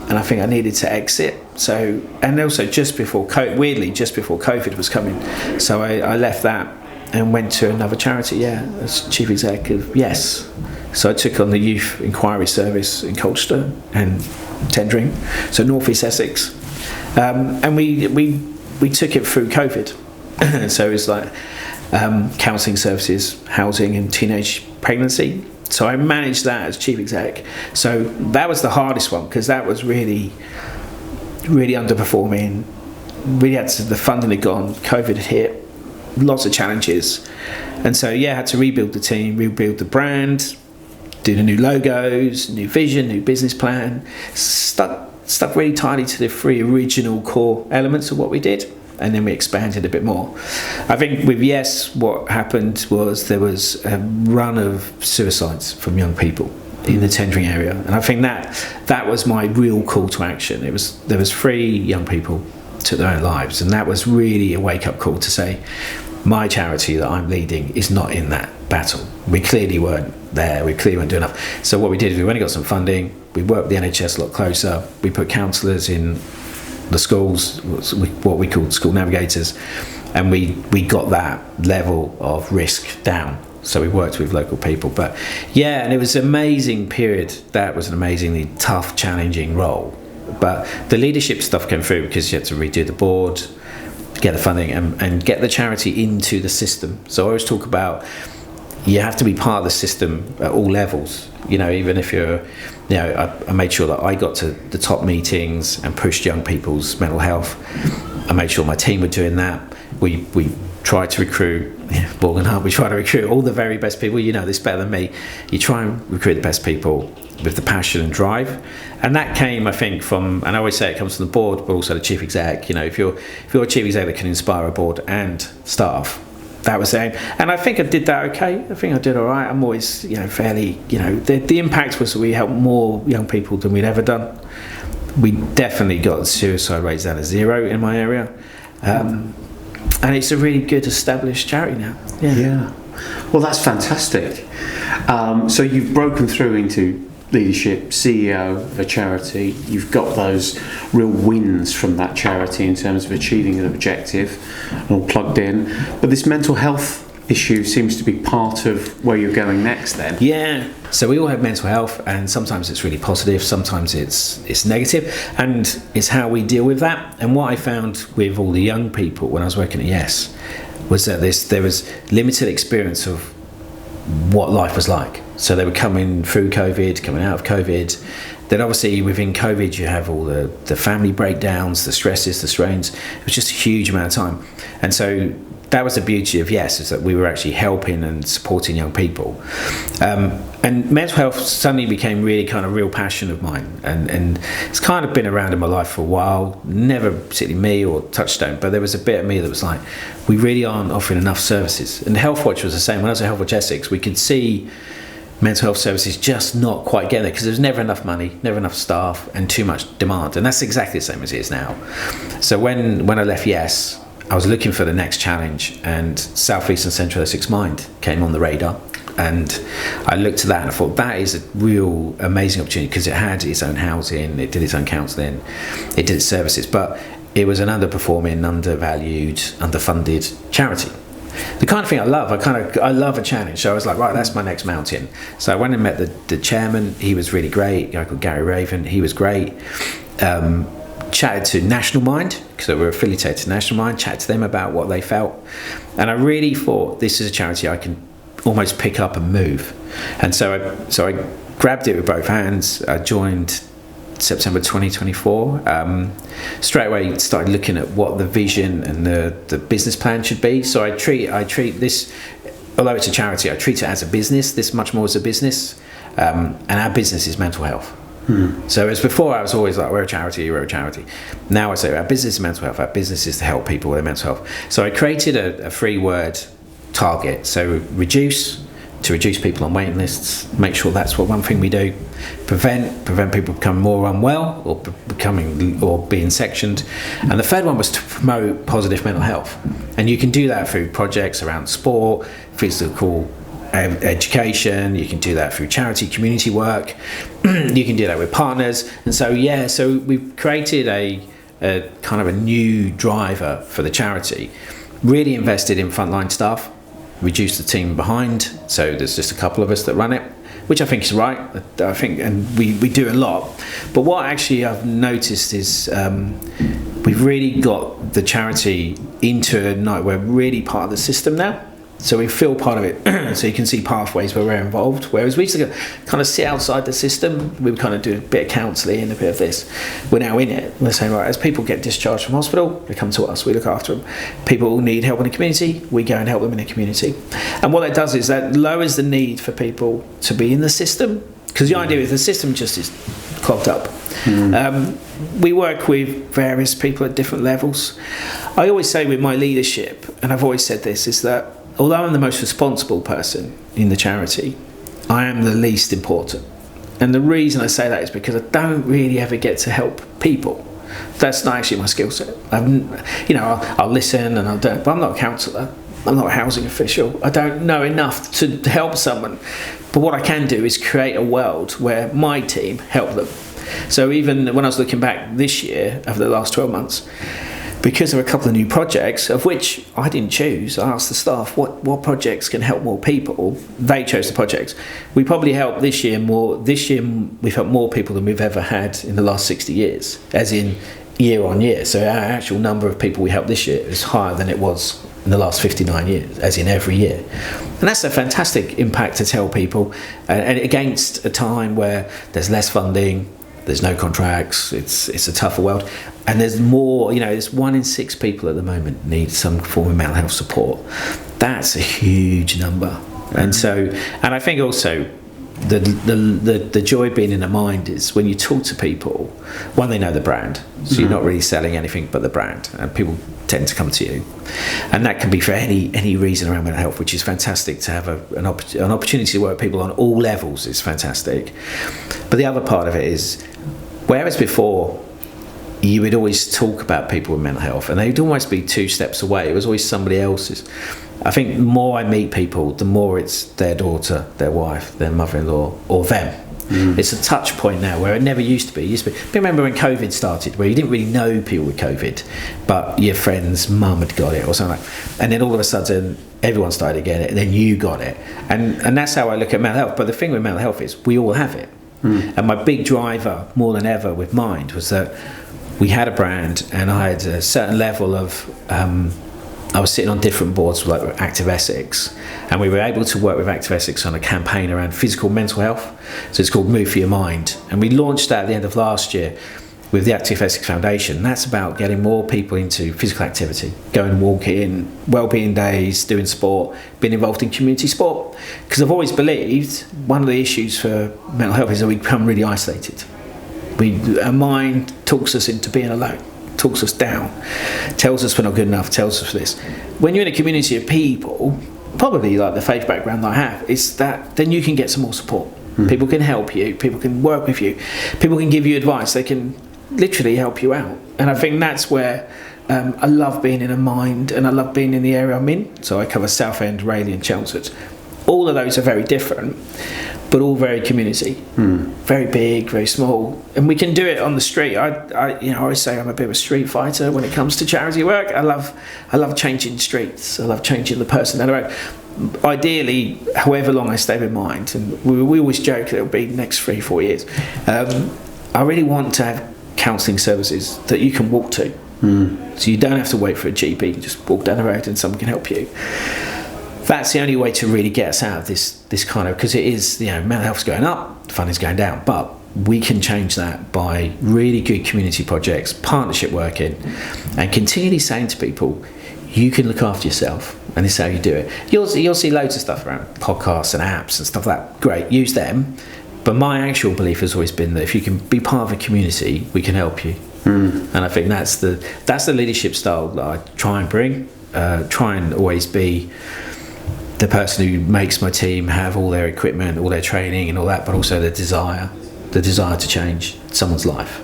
and I think I needed to exit. So, and also just before COVID was coming, so I left that and went to another charity, as chief exec of Yes. So I took on the Youth Inquiry Service in Colchester and tendering, so North East Essex, and we took it through COVID. So it was like counselling services, housing, and teenage pregnancy. So I managed that as chief exec. So that was the hardest one, because that was really, really underperforming. Really the funding had gone, COVID had hit, lots of challenges, and so I had to rebuild the team, rebuild the brand, do the new logos, new vision, new business plan. Stuck really tightly to the 3 original core elements of what we did, and then we expanded a bit more. I think with Yes, what happened was there was a run of suicides from young people in the tendering area, and I think that was my real call to action. There was 3 young people took their own lives, and that was really a wake-up call to say, my charity that I'm leading is not in that battle. We clearly weren't there. We clearly weren't doing enough. So what we did is we went and got some funding. We worked with the NHS a lot closer. We put counsellors in the schools, what we called school navigators, and we got that level of risk down. So we worked with local people. But yeah, and it was an amazing period. That was an amazingly tough, challenging role. But the leadership stuff came through because you had to redo the board, get the funding, and get the charity into the system. So I always talk about you have to be part of the system at all levels. Even if you're, I made sure that I got to the top meetings and pushed young people's mental health. I made sure my team were doing that. We tried to recruit, Morgan Hunt, we try to recruit all the very best people. You know this better than me. You try and recruit the best people with the passion and drive. And that came, I think, from, and I always say it comes from the board, but also the chief exec. If you're a chief exec that can inspire a board and staff, that was the aim. And I think I did that okay. I think I did all right. I'm always, fairly, the impact was that we helped more young people than we'd ever done. We definitely got suicide rates down to 0 in my area. And it's a really good established charity now. Yeah. Well, that's fantastic. So you've broken through into leadership, CEO of a charity. You've got those real wins from that charity in terms of achieving an objective, all plugged in. But this mental health issue seems to be part of where you're going next then. Yeah. So we all have mental health, and sometimes it's really positive, sometimes it's negative, and it's how we deal with that. And what I found with all the young people when I was working at Yes was that there was limited experience of what life was like. So they were coming through COVID, coming out of COVID. Then obviously within COVID you have all the family breakdowns, the stresses, the strains. It was just a huge amount of time. And so that was the beauty of Yes, is that we were actually helping and supporting young people. And mental health suddenly became really kind of real passion of mine. And it's kind of been around in my life for a while, never particularly me or Touchstone, but there was a bit of me that was like, we really aren't offering enough services. And Healthwatch was the same. When I was at Healthwatch Essex, we could see mental health services just not quite getting there because there's never enough money, never enough staff, and too much demand. And that's exactly the same as it is now. So when I left Yes, I was looking for the next challenge, and South East and Central Essex Mind came on the radar. And I looked at that and I thought that is a real amazing opportunity because it had its own housing, it did its own counselling, it did its services, but it was an underperforming, undervalued, underfunded charity. The kind of thing I love, I love a challenge. So I was like, right, that's my next mountain. So I went and met the chairman. He was really great, a guy called Gary Raven. He was great. Chatted to National Mind, because they were affiliated to National Mind, chatted to them about what they felt. And I really thought, this is a charity I can almost pick up and move. And so I grabbed it with both hands. I joined September 2024. Straight away started looking at what the vision and the business plan should be. So I treat this, although it's a charity, I treat it as a business, this much more as a business. And our business is mental health. So as before I was always like, we're a charity. Now I say our business is mental health, our business is to help people with their mental health. So I created a 3-word target. So to reduce people on waiting lists, make sure that's what one thing we do. Prevent people becoming more unwell or being sectioned. And the third one was to promote positive mental health. And you can do that through projects around sport, physical education, you can do that through charity community work, you can do that with partners. And so we've created a kind of a new driver for the charity, really invested in frontline staff, reduced the team behind, so there's just a couple of us that run it, which I think is right. I think, and we do a lot. But what actually I've noticed is we've really got the charity into a night we're really part of the system now. So we feel part of it, so you can see pathways where we're involved. Whereas we used to kind of sit outside the system, we would kind of do a bit of counselling and a bit of this. We're now in it. We're saying, right, as people get discharged from hospital, they come to us, we look after them. People need help in the community, we go and help them in the community. And what that does is that lowers the need for people to be in the system, because the idea is the system just is clogged up. We work with various people at different levels. I always say with my leadership, and I've always said this, is that although I'm the most responsible person in the charity, I am the least important. And the reason I say that is because I don't really ever get to help people. That's not actually my skill set. I'll listen and I'll do it, but I'm not a counsellor. I'm not a housing official. I don't know enough to help someone. But what I can do is create a world where my team help them. So even when I was looking back this year, over the last 12 months, because there are a couple of new projects, of which I didn't choose. I asked the staff what projects can help more people. They chose the projects. We probably helped this year more. This year we've helped more people than we've ever had in the last 60 years, as in year on year. So our actual number of people we helped this year is higher than it was in the last 59 years, as in every year. And that's a fantastic impact to tell people, and against a time where there's less funding, there's no contracts, it's a tougher world, and there's more, there's 1 in 6 people at the moment need some form of mental health support. That's a huge number. And I think also the joy being in the mind is when you talk to people, one, they know the brand, so you're not really selling anything but the brand, and people tend to come to you, and that can be for any reason around mental health, which is fantastic. To have an opportunity to work with people on all levels is fantastic. But the other part of it is, whereas before you would always talk about people with mental health and they'd almost be 2 steps away, it was always somebody else's. I think the more I meet people, the more it's their daughter, their wife, their mother-in-law, or them. It's a touch point now where it never used to be. Remember when COVID started, where you didn't really know people with COVID, but your friend's mum had got it or something like that. And then all of a sudden everyone started getting it, and then you got it. And that's how I look at mental health. But the thing with mental health is we all have it. And my big driver, more than ever with Mind, was that we had a brand, and I had a certain level of I was sitting on different boards like Active Essex, and we were able to work with Active Essex on a campaign around physical mental health. So it's called Move for Your Mind, and we launched that at the end of last year with the Active Essex Foundation. That's about getting more people into physical activity, going walking, wellbeing days, doing sport, being involved in community sport. Because I've always believed one of the issues for mental health is that we become really isolated. Our mind talks us into being alone, talks us down, tells us we're not good enough, tells us this. When you're in a community of people, probably like the faith background that I have, is that then you can get some more support. People can help you, people can work with you, people can give you advice, they can literally help you out. And I think that's where I love being in a Mind, and I love being in the area I'm in. So I cover Southend, Rayleigh and Chelmsford. All of those are very different, but all very community, very big, very small, and we can do it on the street. I always say I'm a bit of a street fighter when it comes to charity work. I love changing streets. I love changing the person down the road. Ideally, however long I stay with Mind, and we always joke that it'll be next 3-4 years. I really want to have counselling services that you can walk to, so you don't have to wait for a GP. You just walk down the road and someone can help you. That's the only way to really get us out of this kind of, because it is, mental health's going up, funding's going down, but we can change that by really good community projects, partnership working, and continually saying to people, you can look after yourself, and this is how you do it. You'll see loads of stuff around podcasts and apps and stuff like that. Great, use them. But my actual belief has always been that if you can be part of a community, we can help you. And I think that's the leadership style that I try and bring. Try and always be the person who makes my team have all their equipment, all their training and all that, but also the desire to change someone's life.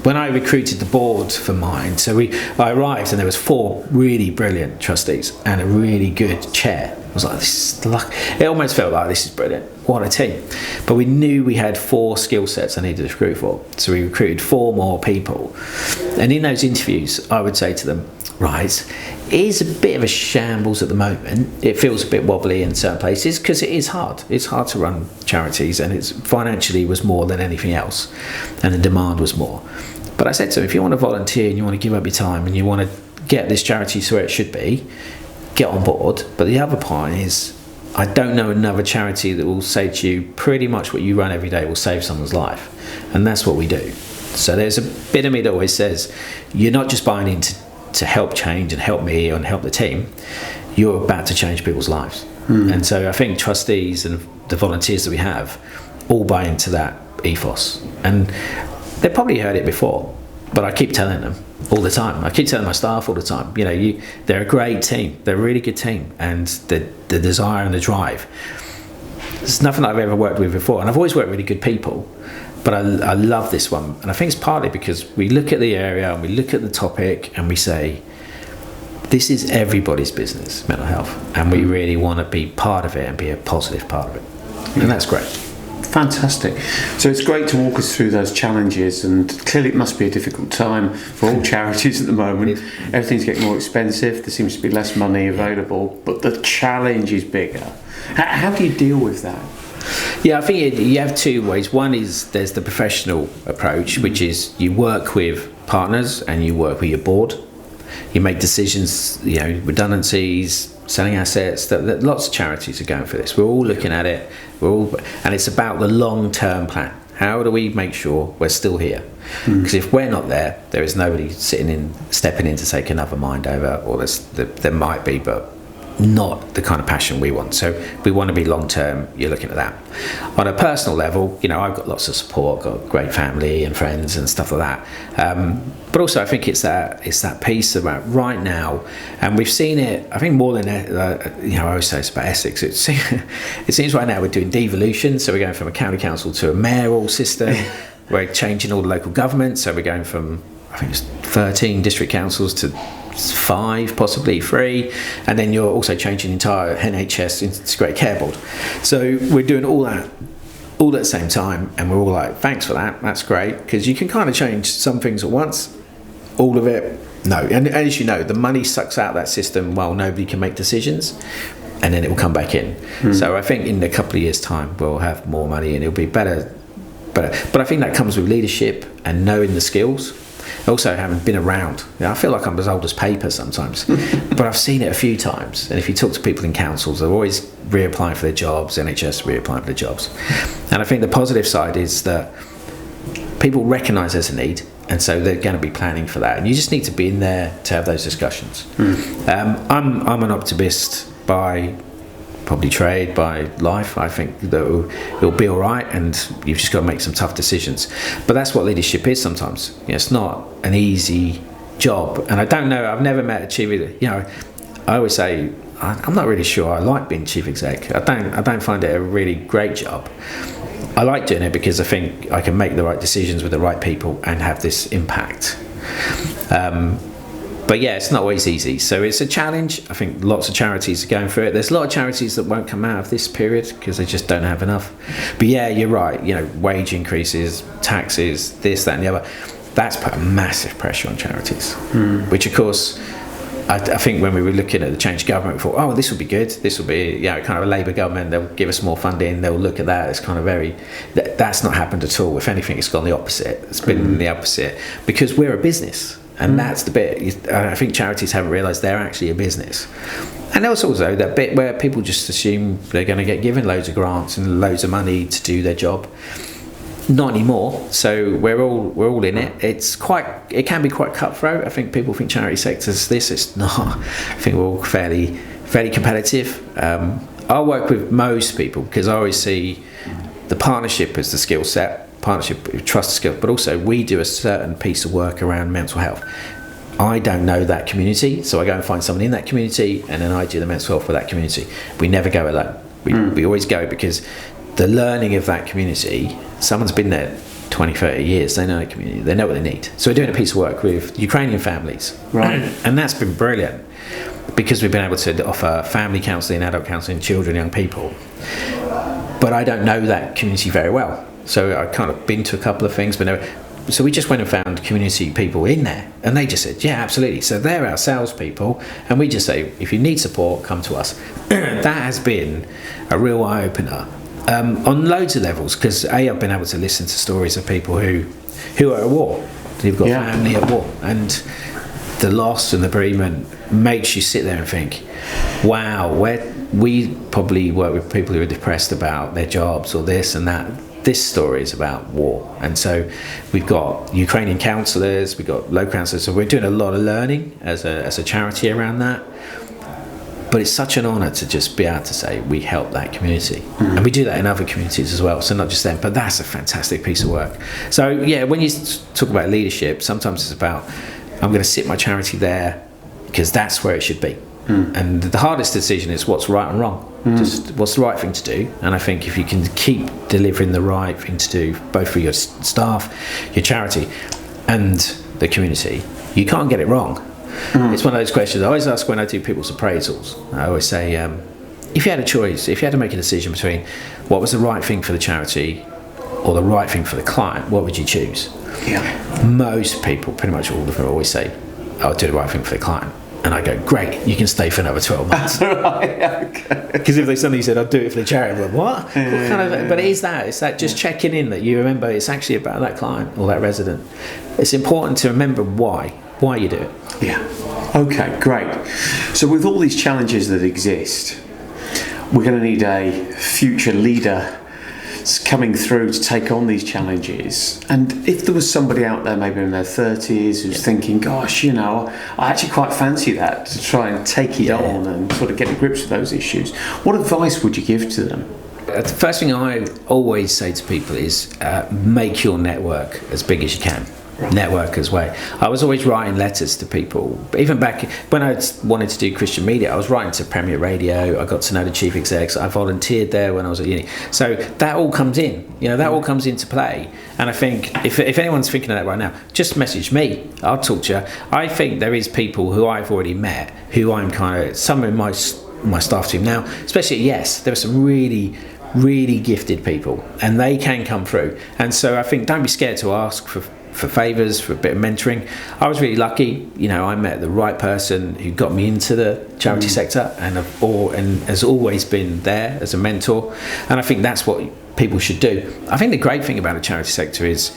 When I recruited the board for Mind, I arrived and there was 4 really brilliant trustees and a really good chair. I was like, this is luck. It almost felt like this is brilliant. What a team. But we knew we had 4 skill sets I needed to recruit for. So we recruited 4 more people. And in those interviews, I would say to them, right, it is a bit of a shambles at the moment. It feels a bit wobbly in certain places because it is hard. It's hard to run charities, and it's financially was more than anything else, and the demand was more. But I said to them, if you want to volunteer and you want to give up your time and you want to get this charity to where it should be, get on board. But the other part is, I don't know another charity that will say to you pretty much what you run every day will save someone's life, and that's what we do. So there's a bit of me that always says, you're not just buying into to help change and help me and help the team, you're about to change people's lives. And so I think trustees and the volunteers that we have all buy into that ethos, and they probably heard it before, but I keep telling them all the time. I keep telling my staff all the time, they're a great team, they're a really good team, and the desire and the drive, there's nothing I've ever worked with before, and I've always worked with really good people. But I love this one, and I think it's partly because we look at the area and we look at the topic and we say, this is everybody's business, mental health, and we really want to be part of it and be a positive part of it. And that's great. Fantastic. So it's great to walk us through those challenges, and clearly it must be a difficult time for all charities at the moment. Everything's getting more expensive, there seems to be less money available, but the challenge is bigger. How do you deal with that? Yeah, I think you have two ways. One is there's the professional approach, which is you work with partners and you work with your board. You make decisions, redundancies, selling assets. That lots of charities are going for this. We're all looking at it. And it's about the long-term plan. How do we make sure we're still here? Because if we're not there, there is nobody stepping in to take another mind over, or there might be, but not the kind of passion we want. So we want to be long term. You're looking at that. On a personal level, I've got lots of support, got great family and friends and stuff like that. But also I think it's that piece about right now, and we've seen it. I think more than I always say it's about Essex. It seems right now we're doing devolution. So we're going from a county council to a mayoral system. We're changing all the local government. So we're going from, I think it's 13 district councils to 5, possibly 3, and then you're also changing the entire NHS integrated care board. So we're doing all that at the same time, and we're all like, thanks for that, that's great, because you can kind of change some things at once. All of it, no. And as you know, the money sucks out that system while nobody can make decisions, and then it will come back in. So I think in a couple of years' time we'll have more money and it'll be better. But I think that comes with leadership and knowing the skills. Also, having been around, I feel like I'm as old as paper sometimes, but I've seen it a few times. And if you talk to people in councils, they're always reapplying for their jobs, NHS reapplying for their jobs. And I think the positive side is that people recognise there's a need, and so they're going to be planning for that. And you just need to be in there to have those discussions. I'm an optimist by probably trade, by life. I think that it'll be all right, and you've just got to make some tough decisions. But that's what leadership is sometimes. It's not an easy job, and I don't know. I've never met a chief. I always say I'm not really sure I like being chief exec. I don't find it a really great job. I like doing it because I think I can make the right decisions with the right people and have this impact. But yeah, it's not always easy. So it's a challenge. I think lots of charities are going through it. There's a lot of charities that won't come out of this period because they just don't have enough. But yeah, you're right. Wage increases, taxes, this, that and the other. That's put a massive pressure on charities, which of course, I think when we were looking at the change government, we thought, this will be good. This will be kind of a Labour government. They'll give us more funding. They'll look at that. It's kind of that's not happened at all. If anything, it's gone the opposite. It's been the opposite because we're a business. And that's the bit, I think charities haven't realised they're actually a business. And also that bit where people just assume they're going to get given loads of grants and loads of money to do their job. Not anymore. So we're all in it. It can be quite cutthroat. I think people think charity sector's this. It's not. I think we're all fairly competitive. I work with most people because I always see the partnership as the skill set. Partnership, trust skill, but also we do a certain piece of work around mental health. I don't know that community, so I go and find someone in that community, and then I do the mental health for that community. We never go alone. We always go because the learning of that community, someone's been there 20, 30 years, they know the community, they know what they need. So we're doing a piece of work with Ukrainian families, right? And that's been brilliant because we've been able to offer family counselling, adult counselling, children, young people. But I don't know that community very well. So I kind of been to a couple of things, but no. So we just went and found community people in there, and they just said, yeah, absolutely. So they're our salespeople, and we just say, if you need support, come to us. That has been a real eye-opener on loads of levels, because I've been able to listen to stories of people who are at war. They've got family at war, and the loss and the bereavement makes you sit there and think, wow, we probably work with people who are depressed about their jobs or this and that. This story is about war, and so we've got Ukrainian counsellors, we've got local counsellors, so we're doing a lot of learning as a charity around that. But it's such an honour to just be able to say we help that community, and we do that in other communities as well, so not just them, but that's a fantastic piece of work. So yeah, when you talk about leadership, sometimes it's about I'm going to sit my charity there because that's where it should be. And the hardest decision is what's right and wrong. Just what's the right thing to do. And I think if you can keep delivering the right thing to do, both for your staff, your charity, and the community, you can't get it wrong. It's one of those questions I always ask when I do people's appraisals. I always say, if you had a choice, if you had to make a decision between what was the right thing for the charity or the right thing for the client, what would you choose? Yeah. Most people, pretty much all of them, always say, I'll do the right thing for the client. And I go, great, you can stay for another 12 months. Okay. Because if they suddenly said, I'll do it for the charity, I'm like, what? What kind of, but it's that just checking in that you remember it's actually about that client or that resident. It's important to remember why you do it. Yeah. Okay, great. So with all these challenges that exist, we're going to need a future leader coming through to take on these challenges. And if there was somebody out there maybe in their 30s who's thinking, gosh, I actually quite fancy that, to try and take it on and sort of get to grips with those issues, what advice would you give to them? The first thing I always say to people is make your network as big as you can. Network as well. I was always writing letters to people. Even back when I wanted to do Christian media, I was writing to Premier Radio. I got to know the chief execs. I volunteered there when I was at uni. So that all comes in. That all comes into play. And I think if anyone's thinking of that right now, just message me. I'll talk to you. I think there is people who I've already met who I'm some in my staff team now, especially at Yes. There are some really gifted people, and they can come through. And so I think don't be scared to ask for favours, for a bit of mentoring. I was really lucky, I met the right person who got me into the charity sector and has always been there as a mentor. And I think that's what people should do. I think the great thing about the charity sector is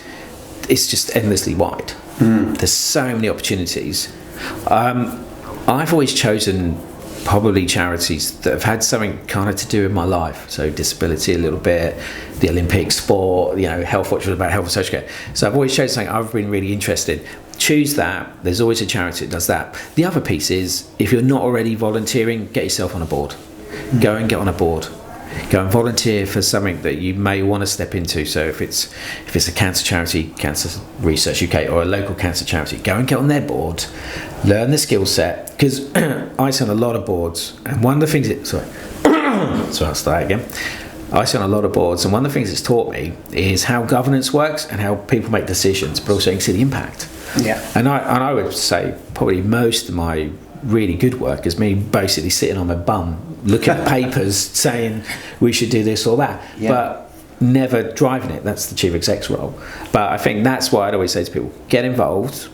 it's just endlessly wide. There's so many opportunities. I've always chosen probably charities that have had something kind of to do with my life, so disability a little bit, the Olympic sport, Health Watch was about health and social care. So I've always chosen something I've been really interested. Choose that. There's always a charity that does that. The other piece is, if you're not already volunteering, get yourself on a board. Go and get on a board. Go and volunteer for something that you may want to step into. So if it's a cancer charity, Cancer Research UK, or a local cancer charity, go and get on their board, learn the skill set. Because I sit on a lot of boards, and one of the things I'll start again. I sit on a lot of boards, and one of the things it's taught me is how governance works and how people make decisions, but also you can see the impact. Yeah. And I would say probably most of my really good work is me basically sitting on my bum looking at papers saying we should do this or that, but never driving it. That's the chief exec's role. But I think that's why I'd always say to people, get involved,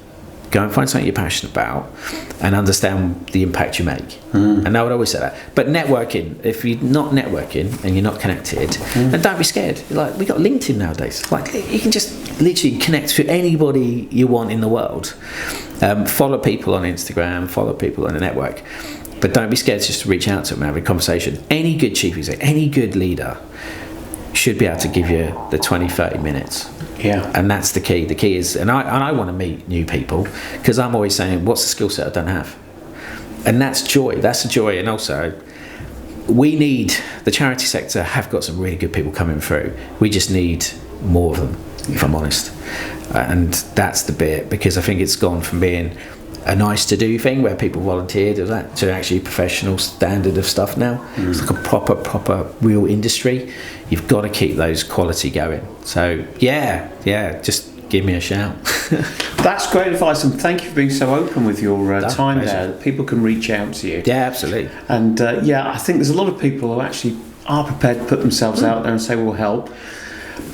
go and find something you're passionate about, and understand the impact you make. And I would always say that. But networking, if you're not networking and you're not connected, then don't be scared. Like, we got LinkedIn nowadays. Like, you can just literally connect to anybody you want in the world. Follow people on Instagram, follow people on the network. But don't be scared just to reach out to them and have a conversation. Any good chief exec, any good leader should be able to give you the 20-30 minutes. Yeah. And that's the key. The key is, and I want to meet new people, because I'm always saying, what's the skill set I don't have? And that's joy. That's the joy. And also, the charity sector have got some really good people coming through. We just need more of them, if I'm honest. And that's the bit, because I think it's gone from being a nice to do thing where people volunteered to actually professional standard of stuff now. It's like a proper real industry. You've got to keep those quality going. So just give me a shout. That's great advice, and thank you for being so open with your time there, that people can reach out to you. Yeah, absolutely. And I think there's a lot of people who actually are prepared to put themselves out there and say we'll help.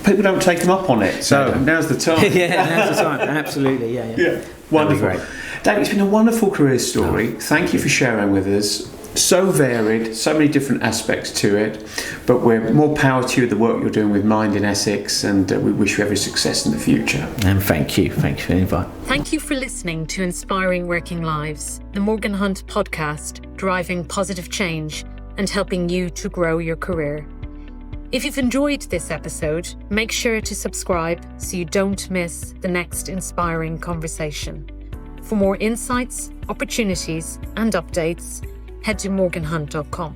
People don't take them up on it, so now's the time. Now's the time. Absolutely, yeah. Wonderful. Great. David, it's been a wonderful career story. Thank you for sharing with us. So varied, so many different aspects to it, but we're more power to you, the work you're doing with Mind in Essex, and we wish you every success in the future. And thank you for the invite. Thank you for listening to Inspiring Working Lives, the Morgan Hunt podcast, driving positive change and helping you to grow your career. If you've enjoyed this episode, make sure to subscribe so you don't miss the next inspiring conversation. For more insights, opportunities, and updates, head to morganhunt.com.